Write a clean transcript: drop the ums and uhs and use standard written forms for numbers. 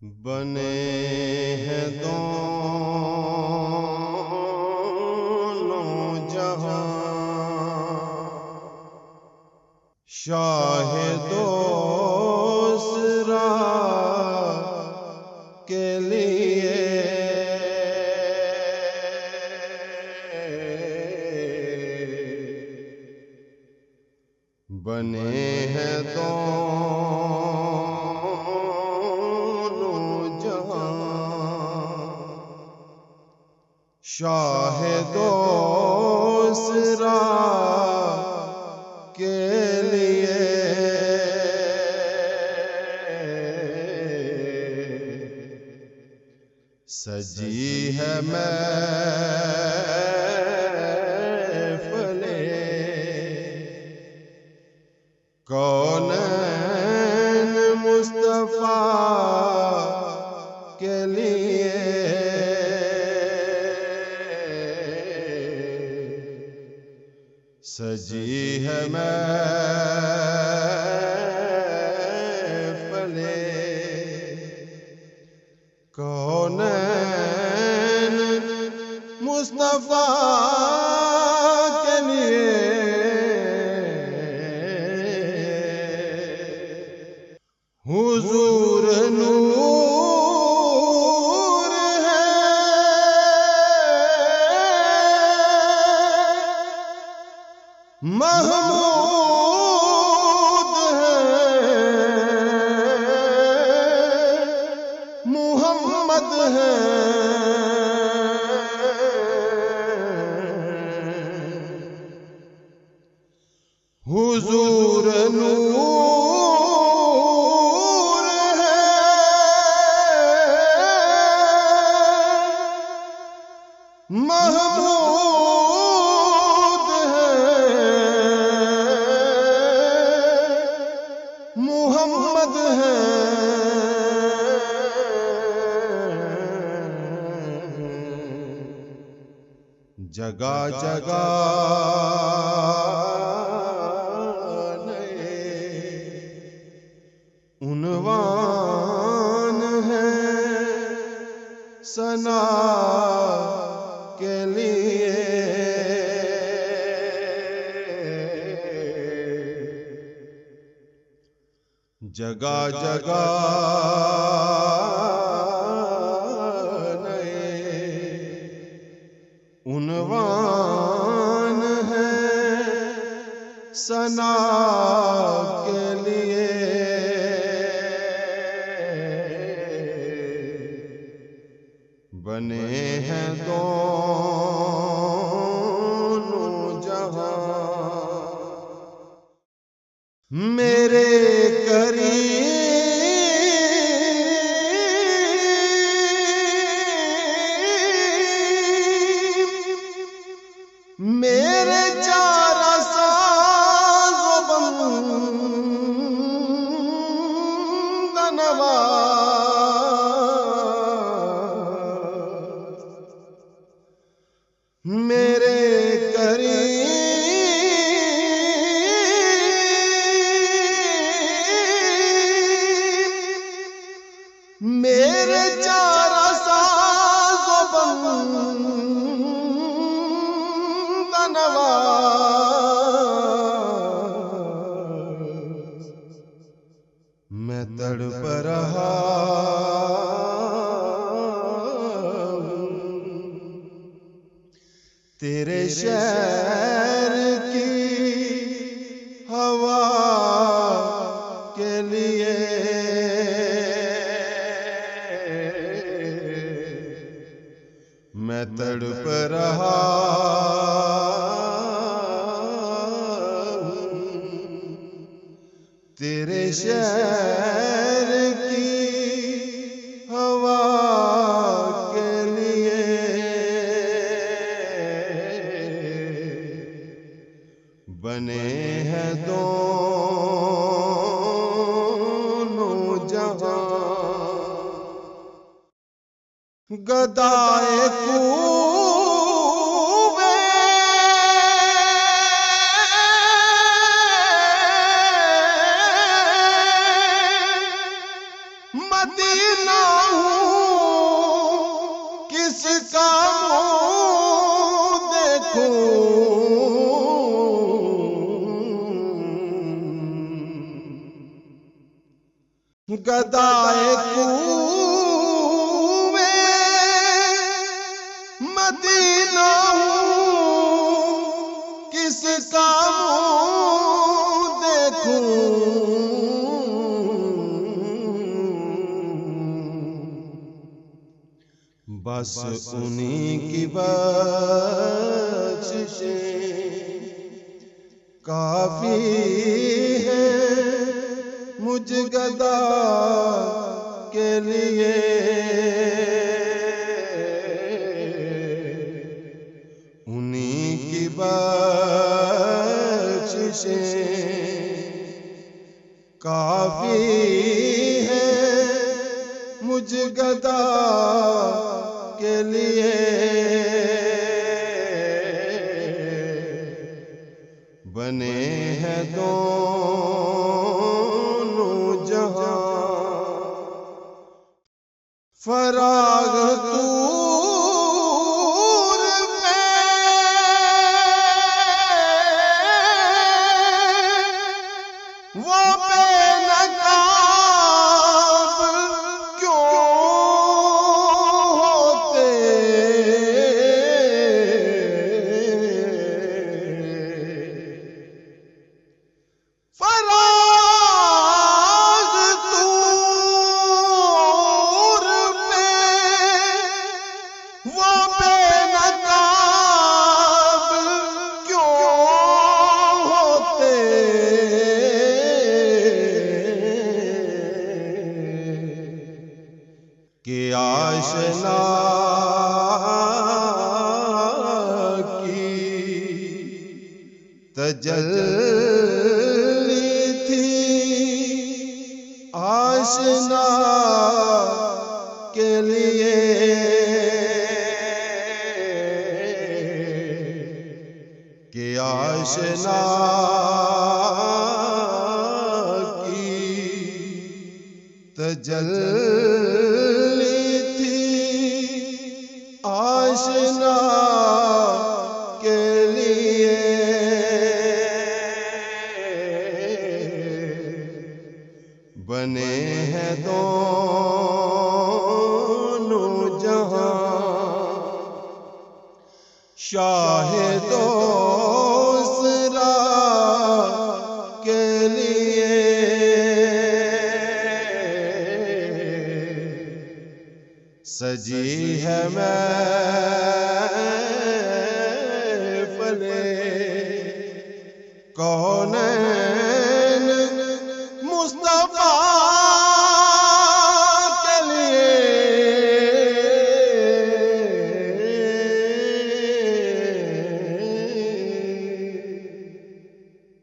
بنے ہیں دونوں جہاں شاہ دوسرا کے لیے بنے ہیں دونوں جہاں شاہ دوسرا کے لیے سجی ہے محفل کونین مصطفیٰ کے لیے سجی ہے محفل کونین مصطفیٰ کے لیے حضور نور ہے محمود ہے محمد ہے حضور نور ہے محمود ہے محمد ہے جگہ جگہ عنوان ہے ثنا کے لیے جگہ جگہ نئے عنوان ہے ثنا کے لیے بنے ہیں دونوں جہاں میرے قریب میرے چار ساز و بند نواز میرے قریب میرے چار ساز و بند نواز میں تڑپ رہا تیرے شہر کی ہوا کے لیے میں تڑپ رہا تیرے شہر کی ہوا کے لیے بنے ہیں دونوں جہاں گدائے کوبے مدینہ گدائے کوئے مدینہ ہوں، کس کا منہ دیکھوں، بس انہی کی بخششیں کافی ہے مجھ گدا کے لیے، انہی کی بخششیں کافی ہے مجھ گدا کے لیے، بنے ہیں دونوں جہاں فراغ طور پہ، وہ بے نقاب کیوں ہوتے، فراغ طور پہ وہ بے نقاب کیوں ہوتے، کہ آشنا کی تجلی تھی، آشنا کے لیے، کہ آشنا کی تجلی تھی، آشنا کے لیے، بنے ہیں دونوں جہاں شاہد و اسرا کے لیے، سجی ہے محفل کونین